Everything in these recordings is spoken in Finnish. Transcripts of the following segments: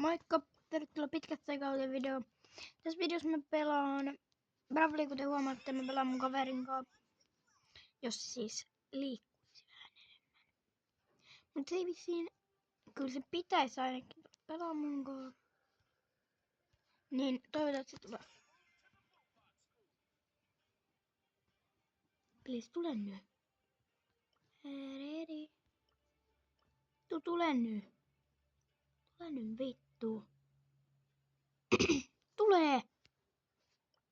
Moikka! Tervetuloa pitkästä aikaa video. Tässä videossa mä pelaan Bravely, kuten huomaatte, mä pelaan mun kaverin kanssa, jos siis liikkuisi vähän enemmän. Mut se ei vissiin, kyllä se pitäisi ainakin pelaa mun kanssa. Niin toivotaan, että se tulee. Please, tule nyt. Tule nyt. Tule nyt vittu. Tulee!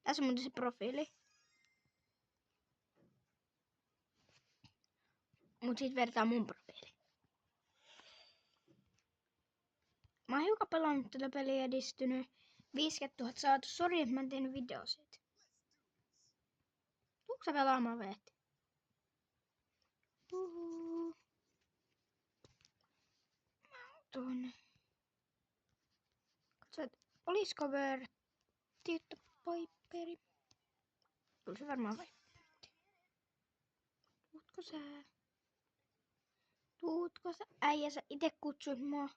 Tässä on muuten se profiili. Mut sit vertaa mun profiili. Mä oon hiukan pelannut tätä peliä, edistynyt. 50 000 saatu. Sori, että mä en tehnyt video siitä. Tuutko sä pelaamaan veet? Mä oon tuonne. Katso, et olisiko vörtti, että Piperi? Kyllä se varmaan vaippatti. Tuutko sä? Äijä, sä ite kutsuit mua.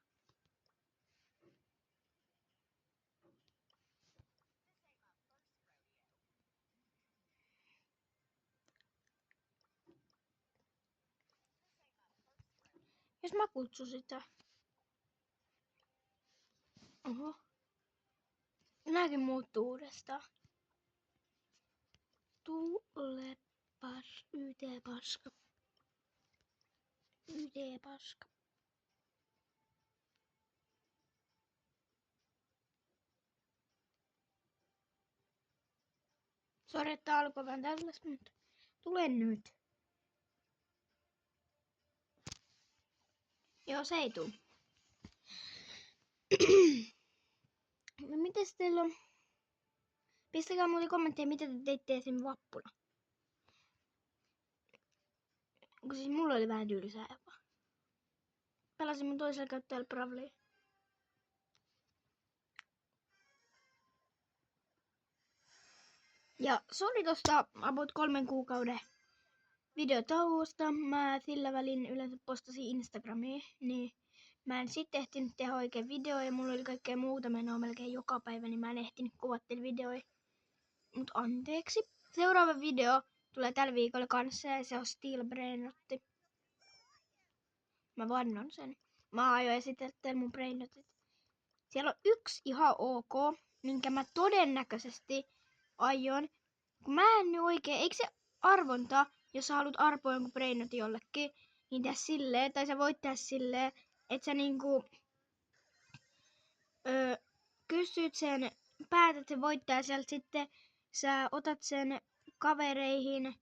Jos mä kutsun sitä. Oho. Nääkin muuttuu uudestaan. Tulepas YT-paska. YT-paska. Sori, että alkoi vähän tällaista, mutta tule nyt. Joo, se ei tuu. No mites teillä on? Pistäkää muuten kommentteja, mitä te teitte esim. Vappuna. Kun siis mulla oli vähän tylsää jopa. Pelasin mun toisella käyttäjällä Bravely. Ja sori tosta about 3 kuukauden videotauosta. Mä sillä välin yleensä postasin Instagramiin, niin mä en sitten ehtinyt tehdä oikein videoja ja mulla oli kaikkea muuta menoa melkein joka päivä, niin mä en ehtinyt kuvattele videoja. Mut anteeksi. Seuraava video tulee tällä viikolla kanssa ja se on Steel Brainotti. Mä vannon sen. Mä aion esitellä teille mun brainotit. Siellä on yksi ihan ok, minkä mä todennäköisesti aion. Kun mä en nyt oikein, eikö se arvonta, jos sä haluat arpoa jonkun brainotin jollekin, niin tehdä silleen, tai sä voit tehdä silleen, että sä niinku kysyt sen, päätät sen voittaja sieltä, sitten sä otat sen kavereihin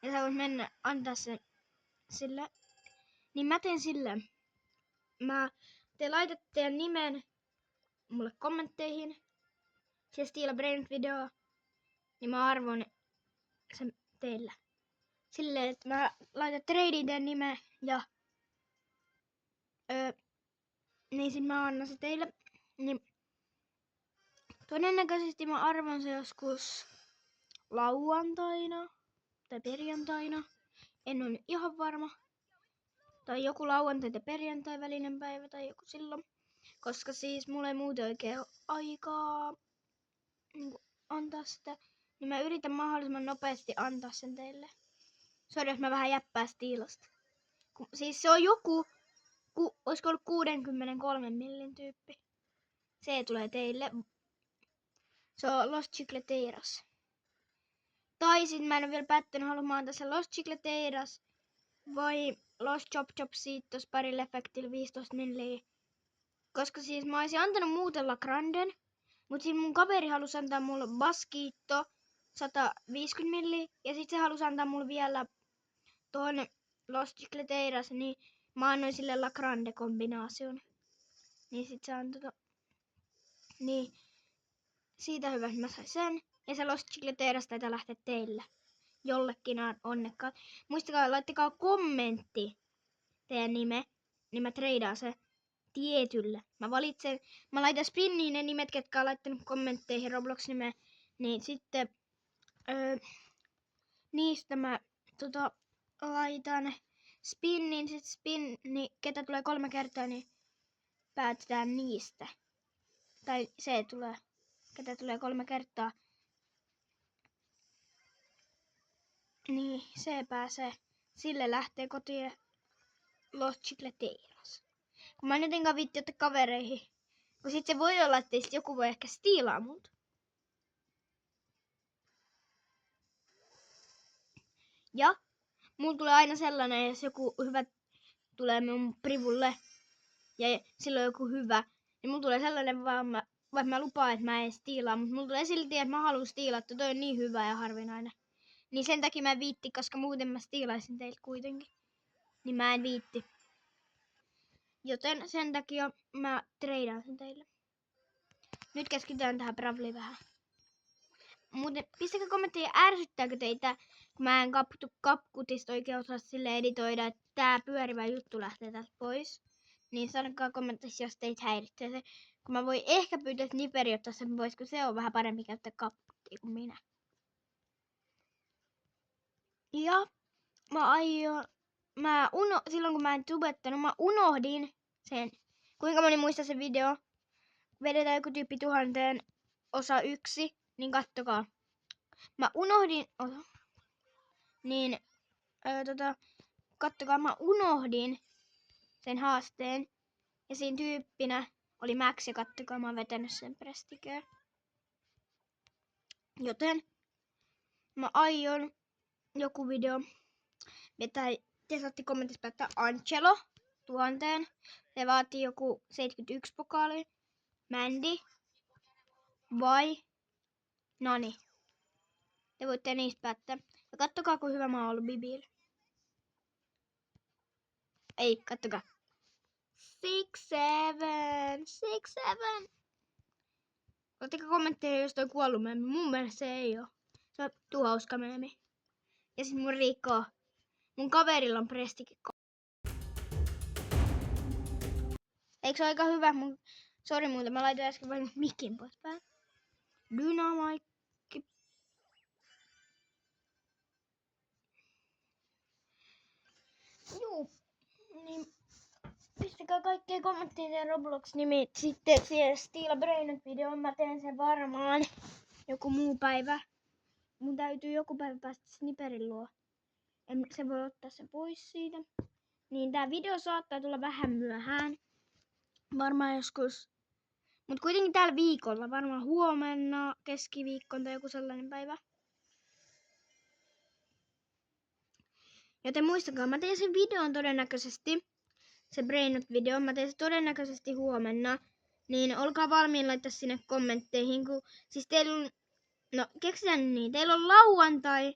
ja sä voit mennä antaa sen sille. Niin mä teen sille. Te laitatte teidän nimen mulle kommentteihin. Se Steel Brainot video. Niin mä arvon sen teillä. Silleen, että mä laitan tradeen teidän nimen ja niin sit mä annan se teille. Niin todennäköisesti mä arvon se joskus lauantaina tai perjantaina. En ole ihan varma. Tai joku lauantai ja perjantai välinen päivä tai joku silloin. Koska siis mulla ei muuten oikein ole aikaa niin antaa sitä. Niin mä yritän mahdollisimman nopeasti antaa sen teille. Sori, jos mä vähän jäppää Steelasta. Siis se on joku, olisiko ollut 63 millin tyyppi. Se tulee teille. Se on Los Chicleteiras. Tai sit mä en ole vielä päättänyt, haluan mä antaa sen Los Chicleteiras vai Los Chop Chop siitä tos parilla efektillä 15 milliä. Koska siis mä oisin antanut muuten La Granden, mut siis mun kaveri halusi antaa mulle Baskito 150 milliä ja sit se halusi antaa mulle vielä ton Los Chicleteiras, niin mä annoin sille La Grande kombinaation. Niin sit se antoi niin siitä hyvä, että mä sain sen. Ja se Los Chicleteiras taitaa lähteä teille. Jollekin onnekkaat. Muistakaa, laittakaa kommentti teidän nime, niin mä treidaan se tietylle. Mä laitan spinniin ne nimet, ketkä on laittanut kommentteihin Roblox-nimeä. Niin sitten niistä mä laitan spinnin, sit spinni, ketä tulee 3 kertaa, niin päätetään niistä. Tai se tulee, ketä tulee 3 kertaa. Niin, se pääsee. Sille lähtee kotiin Los Chicleteiros. Kun mä en jotenkaan viitti ottaa kavereihin. Kun sit se voi olla, että joku voi ehkä stiilaa mut. Ja mulla tulee aina sellainen, jos joku hyvä tulee mun privulle ja silloin joku hyvä, niin mulla tulee sellainen vaan, vaikka mä lupaan, että mä en stiilaa, mutta mulla tulee silti, että mä haluan stiilaa, että toi on niin hyvä ja harvinainen. Niin sen takia mä en viitti, koska muuten mä stiilaisin teille kuitenkin. Niin mä en viitti. Joten sen takia mä treidaan sen teille. Nyt keskitytään tähän Bravliin vähän. Muuten pistäkää kommentteja, ärsyttääkö teitä, kun mä en kapkutista oikein osaa sille editoida, että tää pyörivä juttu lähtee tästä pois. Niin sanokaa kommenteissa, jos teitä häiritsee se. Kun mä voin ehkä pyytää, että Sniperi ottaa sen pois, kun se on vähän parempi käyttää kapkuttia kuin minä. Ja silloin kun mä en tubettanut, mä unohdin sen. Kuinka moni muistaa sen video? Vedetään joku tyyppi 1000 osa 1, niin kattokaa. Mä unohdin, kattokaa, mä unohdin sen haasteen. Ja siinä tyyppinä oli Max ja kattokaa, mä oon vetänyt sen prestikeen. Joten mä aion joku video vetää, te saatte kommentissa päättää Angelo 1000. Se vaatii joku 71 pokaali. Mandy vai Nani. Te voitte niistä päättää. Ja kattokaa, kun hyvä mä oon ollut Bibil. Ei, kattokaa. 6-7. Ottakaa kommentteja, jos toi kuollut meemi. Mun mielestä se ei oo. Se on hauska meemi. Ja sit mun Rico. Mun kaverilla on prestikin. Eikö se ole aika hyvä? Sori muuten, mä laitoin äsken vain mikin pois päin. Dynamikki. Juu. Niin. Pistäkää kaikkia kommentteja ja Roblox-nimit sitten siihen Steel Brainot videoon. Mä teen sen varmaan joku muu päivä. Mun täytyy joku päivä päästä Sniperin luo. Se voi ottaa sen pois siitä. Niin tää video saattaa tulla vähän myöhään. Varmaan joskus. Mut kuitenkin tällä viikolla. Varmaan huomenna, keskiviikkona tai joku sellainen päivä. Joten muistakaa, mä teen sen videon todennäköisesti. Se Brainot-video. Mä teen se todennäköisesti huomenna. Niin olkaa valmiin laittaa sinne kommentteihin. Siis teillä on. No keksitään niin. Teillä on lauantai.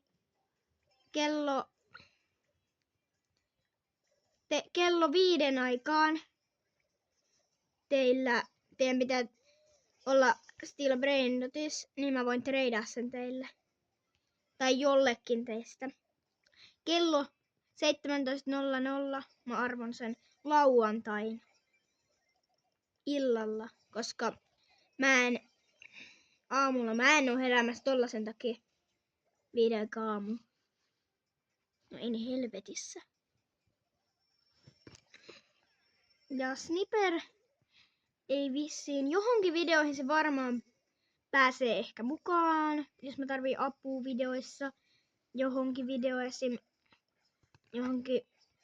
Kello 5 aikaan. Teidän pitää olla Steel Brainotis. Niin mä voin treidaa sen teille. Tai jollekin teistä. Kello 17.00 mä arvon sen lauantain illalla, koska aamulla mä en oo heräämässä tollasen takia 5 aamu. No ei niin helvetissä. Ja Sniper ei vissiin, johonkin videoihin se varmaan pääsee ehkä mukaan, jos mä tarvii apua videoissa. Johonkin videoihin,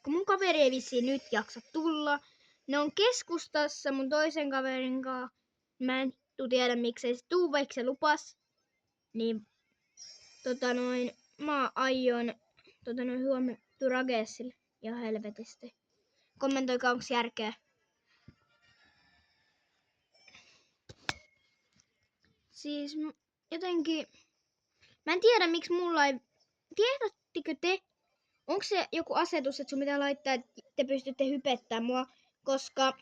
kun mun kaveri ei vissiin nyt jaksa tulla. Ne on keskustassa mun toisen kaverin kanssa. Mä en tiedä miksei se tuu, vaikka se lupas. Niin mä aion huomenna Rageesille ihan helvetisti. Kommentoikaa, onks järkeä. Siis jotenkin, mä en tiedä miksi mulla ei, tiedättekö te, onko se joku asetus, että sun pitää laittaa, että te pystytte hypettämään mua, koska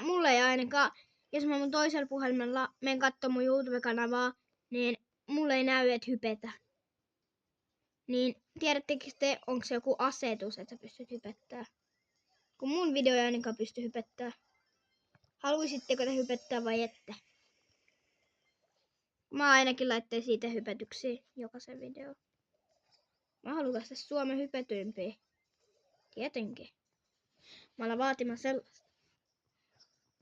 mulla ei ainakaan, jos mä mun toisella puhelimella menen katsomaan mun YouTube-kanavaa, niin mulla ei näy, että hypetä. Niin tiedättekö te, onko se joku asetus, että sä pystyt hypettämään? Kun mun video ei ainakaan pysty hypettämään. Haluaisitteko te hypettää vai ette? Mä ainakin laittaisin siitä hypetyksiä jokaisen video. Mä haluan päästä Suomen hypetyimpiin. Tietenkin. Mä olen vaatimassa sellaista.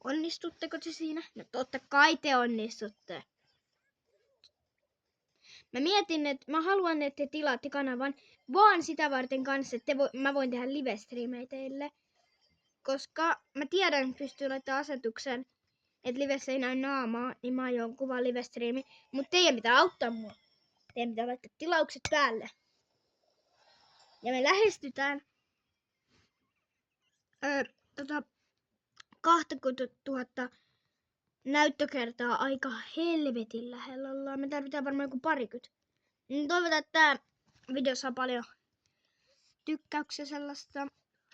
Onnistutteko te siinä? No totta kai te onnistutte. Mä mietin, että mä haluan, että te tilaatte kanavan vaan sitä varten kanssa, että mä voin tehdä live-striimejä teille. Koska mä tiedän, että pystyy laittamaan asetuksen, että livessä ei näy naamaa, niin mä aion kuvaa live-striimi. Mutta teidän pitää auttaa mua. Teidän pitää laittaa tilaukset päälle. Ja me lähestytään 20 000 näyttökertaa aika helvetin lähellä ollaan. Me tarvitaan varmaan joku parikymmentä. Toivotaan, että tää video saa paljon tykkäyksiä sellaista.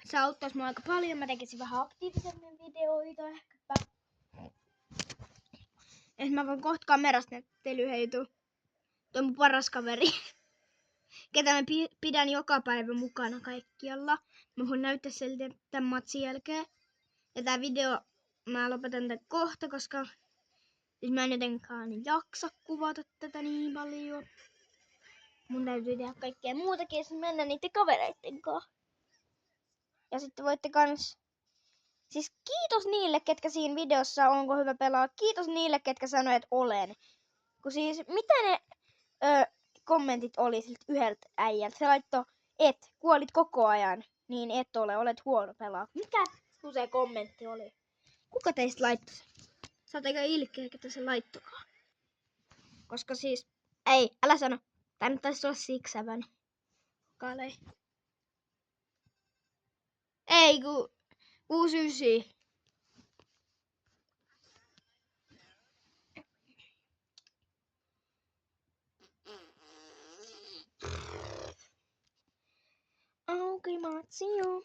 Se auttaisi mua aika paljon. Mä tekisin vähän aktiivisemmin videoita ehkäpä. Et mä voin kohta kamerasta näyttely heitu. Toi mun paras kaveri. Ketä mä pidän joka päivä mukana kaikkialla. Mä voin näyttää siltä tämän matsin jälkeen. Ja tää video mä lopetan tän kohta, koska siis mä en jotenkaan jaksa kuvata tätä niin paljon. Mun täytyy tehdä kaikkea muutakin ja sitten mennä niiden kavereitten kanssa. Ja sitten voitte kans... Siis kiitos niille, ketkä siinä videossa onko hyvä pelaa. Kiitos niille, ketkä sanoivat, että olen. Kun siis, mitä ne kommentit oli siltä yhdeltä äijältä? Se laittoi, et, kuolit koko ajan. Niin et ole, olet huono pelaa. Mikä se kommentti oli? Kuka teistä laittoi sen? Sä oot aika ilkeä, ketä se laittokaa. Koska siis, ei, älä sano. Tää nyt taisi olla Six7. Kalei. Ei, kun 69. Auki matsi jo.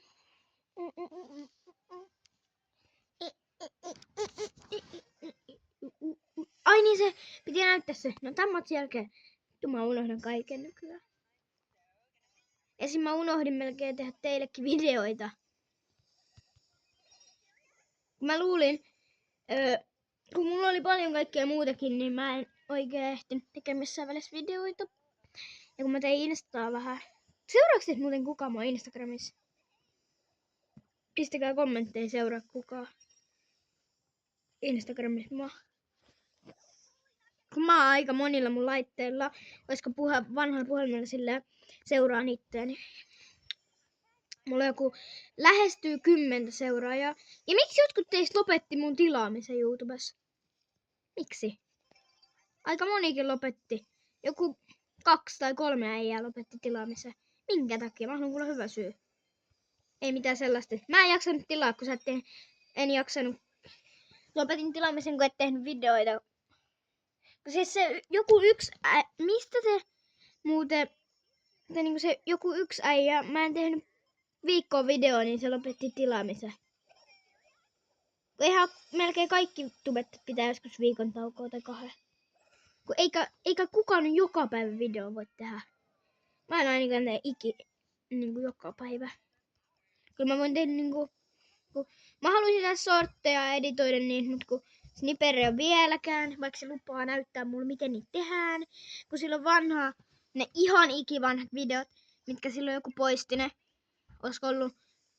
Ai niin, se piti näyttää se. No tämän matsin jälkeen mä unohdan kaiken nykyään. Esim. Mä unohdin melkein tehdä teillekin videoita. Mä luulin, kun mulla oli paljon kaikkea muutakin, niin mä en oikein ehtinyt tekemään missään välissä videoita. Ja kun mä tein Instaa vähän. Seuraako teet muuten kukaan mua Instagramissa? Pistäkää kommentteja, seuraa kukaan Instagramissa mua. Kun mä oon aika monilla mun laitteilla, olisiko vanhalla puhelimella sillä seuraan itteeni. Mulla joku lähestyy 10 seuraajaa. Ja miksi jotkut teistä lopetti mun tilaamisen YouTubessa? Miksi? Aika monikin lopetti. Joku 2 tai 3 äijää lopetti tilaamisen. Minkä takia? Mä haluan kuulla hyvä syy. Ei mitään sellaista. Mä en jaksanut tilaa, kun en jaksanut. Lopetin tilaamisen, kun et tehnyt videoita. Siis se joku yksi mistä te muuten, niinku se joku yksi äijä, mä en tehnyt viikkoa videoa, niin se lopetti tilaamisen. Ihan melkein kaikki tubettajat pitää joskus viikon taukoa tai 2. Kun eikä kukaan joka päivä video voi tehdä. Mä en ainakaan tee niinku joka päivä. Kyllä mä voin tehdä niinku, kun mä haluaisin tehdä sortteja ja editoida niitä, mutta kun Snipper ei ole vieläkään, vaikka se lupaa näyttää mulle miten niitä tehdään. Kun sillä on vanhaa, ne ihan ikivanhat videot, mitkä silloin joku poisti ne. Olisiko ollut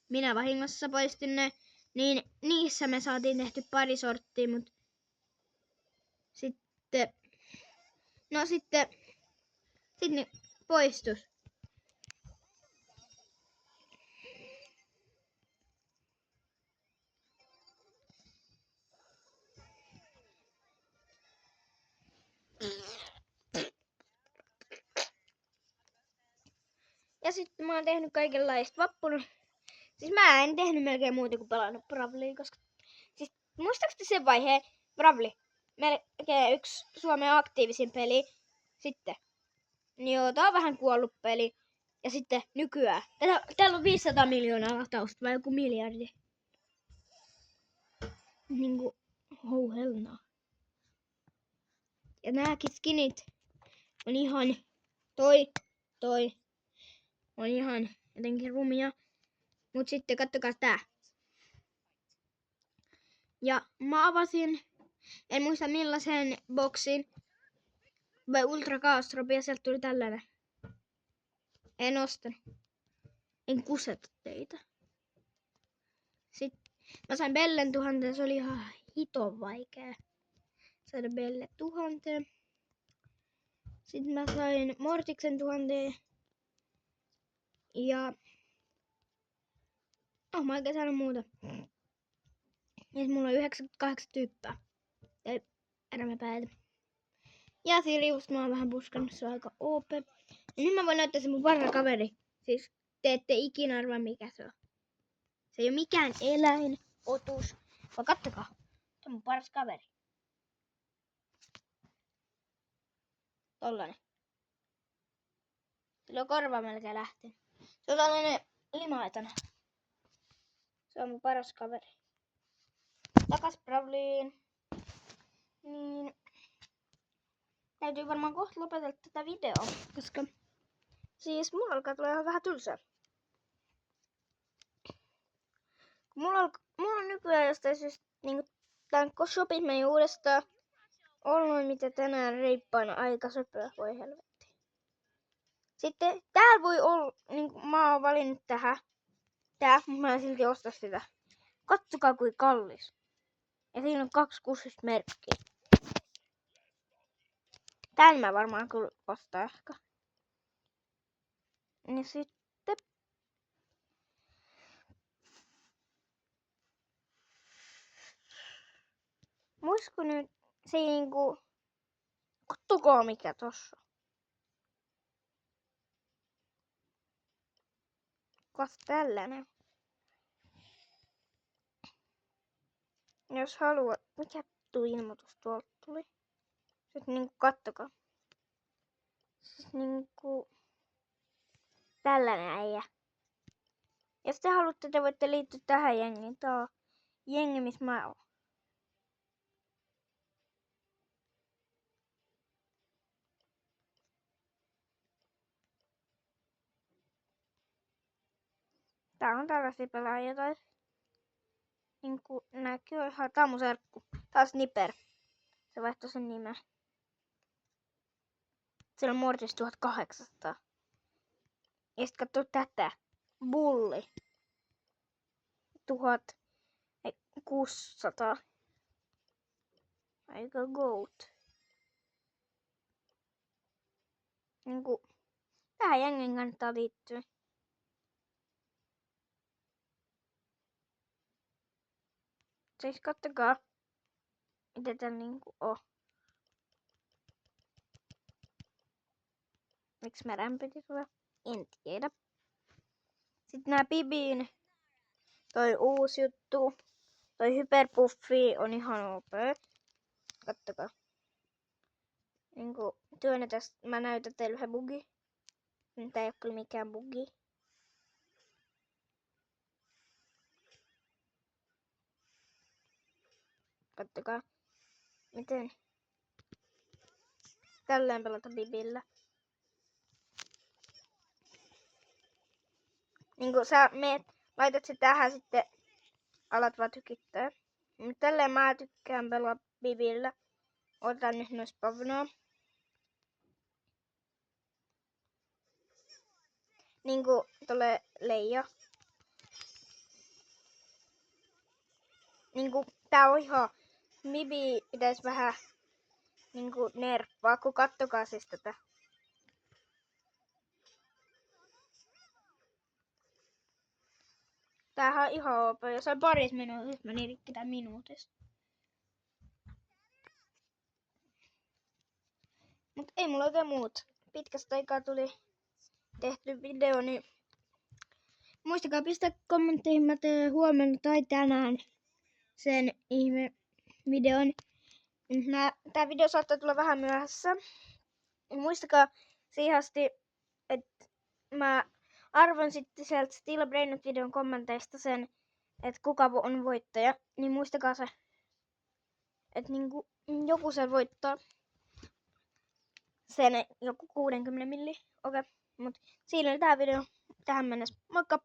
minä vahingossa poistin ne. Niin niissä me saatiin tehty pari sorttia, mutta sitten ne poistus. Ja sitten mä oon tehnyt kaikenlaista vappuna. Siis mä en tehnyt melkein muuta kuin pelannut Bravlia, koska... Siis muistaaks te sen vaiheen? Bravli. Melkein yksi Suomen aktiivisin peli. Sitten. Niin joo, tää on vähän kuollut peli. Ja sitten nykyään. Täällä on 500 miljoonaa latausta, vai joku miljardi. Niinku, oh hell no. Ja nääkin skinit on ihan... Toi. On ihan jotenkin rumia. Mut sitten kattokaa tää. Ja mä avasin, en muista millaisen boksin, vai Ultra Kaostropi, ja sieltä tuli tällainen. En ostanut. En kuseta teitä. Sitten Mä sain Bellen 1000, se oli ihan hiton vaikea saada Belle 1000. Sitten mä sain Mortiksen 1000. Ja mä oikein saanut muuta. Ja mulla on 98 tyyppää. Tai erämäpäitä. Ja Sirius mä oon vähän puskannut, se on aika OP. Ja nyt mä voin näyttää se mun parha kaveri. Siis te ette ikinä arvaa mikä se on. Se ei oo mikään eläin, otus. Vaan kattokaa. Se on mun paras kaveri. Tollanen. Sillä on korva melkein lähtenyt. Se on tällainen limaetana. Se on mun paras kaveri. Takas Brawliin. Niin. Täytyy varmaan kohta lopetella tätä videoa, koska siis mulla alkaa tulla ihan vähän tylsää. Mulla on nykyään jostain syystä niinku tän shopin meni uudestaan. Ollut mitä tänään reippaana aika söpöä, voi helvetti. Sitten täällä voi olla, niinku mä oon valinnut tää, mutta mä en silti osta sitä. Katsokaa kuin kallis. Ja siinä on 2 merkkiä. Tän mä varmaan kyllä ostaa ehkä. Ja sitten muisko nyt se niinku, kattokaa mikä tossa. Kas tällainen. Jos haluat, mikä tuo ilmoitus tuolta tuli? Sitten niinku kattokaa. Siis niinku tällainen äijä. Jos te haluatte, te voitte liittyä tähän jengiin. Tää on jengi, missä mä oon. Tää on tällaisia pelaajia tai niinku näkyy ihan. Tää on mun serkku. Tää on Sniper. Se vaihtoi sen nimen. Siellä on Mortis 1800. Ja sit katsoo tätä. Bulli. 1600. Aika goat. Niinku tähän jengin kannattaa liittyä. Siis kattokaa mitä täällä niinku on. Miksi mä rämpytin tuolla? En tiedä. Sitten nää Bibin toi uusi juttu. Toi hyperpuffi on ihan OP. Kattokaa. Niinku työnnetäs, mä näytän teille yhden bugi. Tää ei oo kyllä mikään bugi. Kattokaa. Miten tälleen pelata Bibillä. Niinku sä laitat se tähän sitten alat vaan tykittää. Mut tälleen mä tykkään pelaa Bibillä. Otan nyt nois pavnoa. Niinku tulee leija. Niinku tää on ihan Bibi pitäis vähän niinku nerppaa, kun kattokaa siis tätä. Tämähän on ihan OP, jos on paris minuutissa, meni rikki tän minuutissa. Mut ei mulla oikein muut. Pitkästä aikaa tuli tehty video, niin muistakaa pistää kommentteihin, mä teen huomenna tai tänään sen ihme videon. Tää video saattaa tulla vähän myöhässä. Muistakaa siihen asti, että mä arvon sitten sieltä Steel Brainot videon kommenteista sen, että kuka on voittaja. Niin muistakaa se, että niinku joku se voittaa sen joku 60 milli. Okei, mut siinä oli tää video tähän mennessä. Moikka!